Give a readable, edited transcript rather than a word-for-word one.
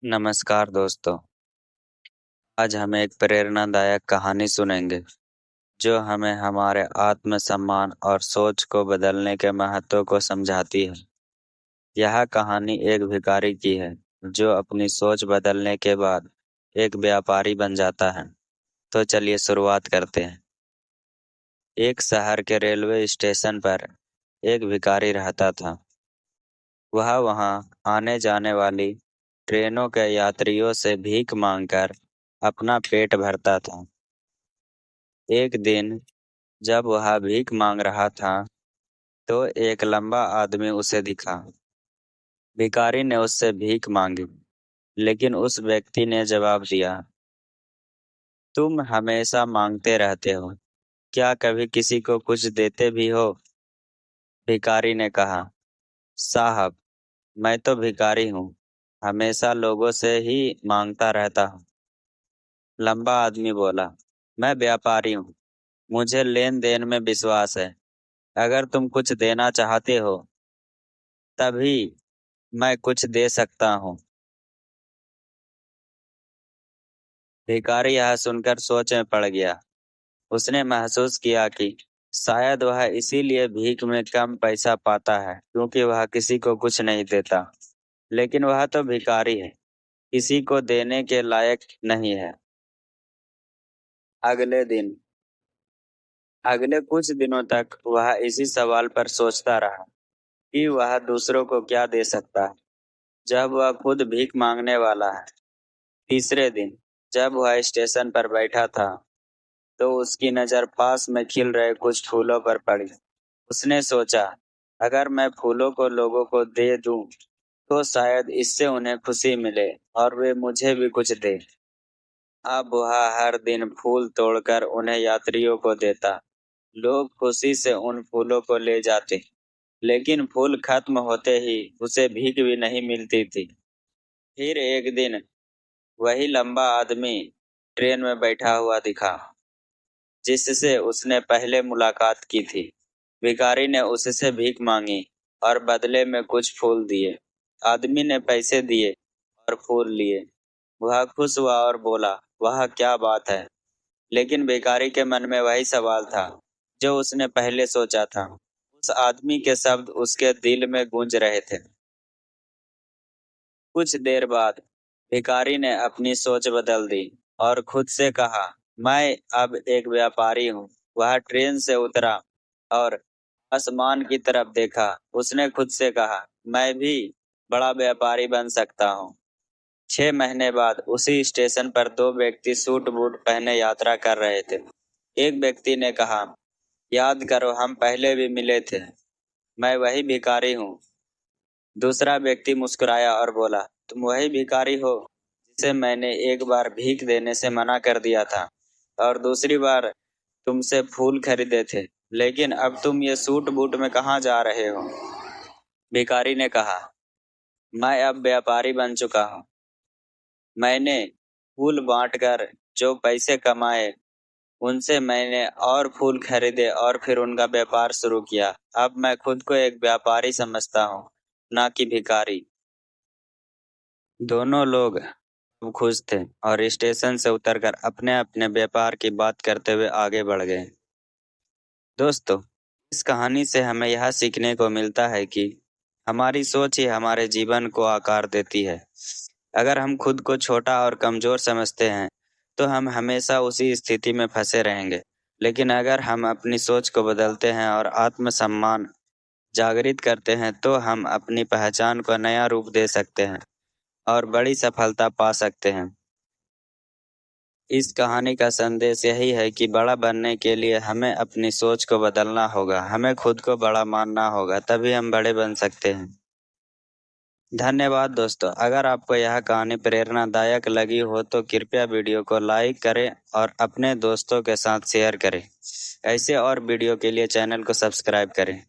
नमस्कार दोस्तों। आज हम एक प्रेरणादायक कहानी सुनेंगे जो हमें हमारे आत्मसम्मान और सोच को बदलने के महत्व को समझाती है। यह कहानी एक भिखारी की है जो अपनी सोच बदलने के बाद एक व्यापारी बन जाता है। तो चलिए शुरुआत करते हैं। एक शहर के रेलवे स्टेशन पर एक भिखारी रहता था। वह वहां आने जाने वाली ट्रेनों के यात्रियों से भीख मांगकर अपना पेट भरता था। एक दिन जब वह भीख मांग रहा था, तो एक लंबा आदमी उसे दिखा। भिखारी ने उससे भीख मांगी, लेकिन उस व्यक्ति ने जवाब दिया, तुम हमेशा मांगते रहते हो, क्या कभी किसी को कुछ देते भी हो? भिखारी ने कहा, साहब, मैं तो भिखारी हूँ, हमेशा लोगों से ही मांगता रहता हूँ। लंबा आदमी बोला, मैं व्यापारी हूँ, मुझे लेन देन में विश्वास है। अगर तुम कुछ देना चाहते हो, तभी मैं कुछ दे सकता हूँ। भिखारी यह सुनकर सोच में पड़ गया। उसने महसूस किया कि शायद वह इसीलिए भीख में कम पैसा पाता है, क्योंकि वह किसी को कुछ नहीं देता। लेकिन वह तो भिखारी है, किसी को देने के लायक नहीं है। अगले दिन अगले कुछ दिनों तक वह इसी सवाल पर सोचता रहा कि वह दूसरों को क्या दे सकता है, जब वह खुद भीख मांगने वाला है। तीसरे दिन जब वह स्टेशन पर बैठा था, तो उसकी नज़र पास में खिल रहे कुछ फूलों पर पड़ी। उसने सोचा, अगर मैं फूलों को लोगों को दे दूं, तो शायद इससे उन्हें खुशी मिले और वे मुझे भी कुछ दें। अब वह हर दिन फूल तोड़कर उन्हें यात्रियों को देता। लोग खुशी से उन फूलों को ले जाते, लेकिन फूल खत्म होते ही उसे भीख भी नहीं मिलती थी। फिर एक दिन वही लंबा आदमी ट्रेन में बैठा हुआ दिखा, जिससे उसने पहले मुलाकात की थी। भिखारी ने उससे भीख मांगी और बदले में कुछ फूल दिए। आदमी ने पैसे दिए और फूल लिए। वह खुश हुआ और बोला, वह क्या बात है। लेकिन भिखारी के मन में वही सवाल था जो उसने पहले सोचा था। उस आदमी के शब्द उसके दिल में गूंज रहे थे। कुछ देर बाद भिखारी ने अपनी सोच बदल दी और खुद से कहा, मैं अब एक व्यापारी हूँ। वह ट्रेन से उतरा और आसमान की तरफ देखा। उसने खुद से कहा, मैं भी बड़ा व्यापारी बन सकता हूँ। 6 महीने बाद उसी स्टेशन पर दो व्यक्ति सूट बूट पहने यात्रा कर रहे थे। एक व्यक्ति ने कहा, याद करो, हम पहले भी मिले थे, मैं वही भिखारी हूँ। दूसरा व्यक्ति मुस्कुराया और बोला, तुम वही भिखारी हो जिसे मैंने एक बार भीख देने से मना कर दिया था और दूसरी बार तुमसे फूल खरीदे थे, लेकिन अब तुम ये सूट बूट में कहाँ जा रहे हो? भिखारी ने कहा, मैं अब व्यापारी बन चुका हूँ। मैंने फूल बांटकर जो पैसे कमाए, उनसे मैंने और फूल खरीदे और फिर उनका व्यापार शुरू किया। अब मैं खुद को एक व्यापारी समझता हूँ, ना कि भिखारी। दोनों लोग अब खुश थे और स्टेशन से उतरकर अपने अपने व्यापार की बात करते हुए आगे बढ़ गए। दोस्तों, इस कहानी से हमें यह सीखने को मिलता है कि हमारी सोच ही हमारे जीवन को आकार देती है। अगर हम खुद को छोटा और कमजोर समझते हैं, तो हम हमेशा उसी स्थिति में फंसे रहेंगे। लेकिन अगर हम अपनी सोच को बदलते हैं और आत्मसम्मान जागृत करते हैं, तो हम अपनी पहचान को नया रूप दे सकते हैं और बड़ी सफलता पा सकते हैं। इस कहानी का संदेश यही है कि बड़ा बनने के लिए हमें अपनी सोच को बदलना होगा, हमें खुद को बड़ा मानना होगा, तभी हम बड़े बन सकते हैं। धन्यवाद दोस्तों। अगर आपको यह कहानी प्रेरणादायक लगी हो तो कृपया वीडियो को लाइक करें और अपने दोस्तों के साथ शेयर करें। ऐसे और वीडियो के लिए चैनल को सब्सक्राइब करें।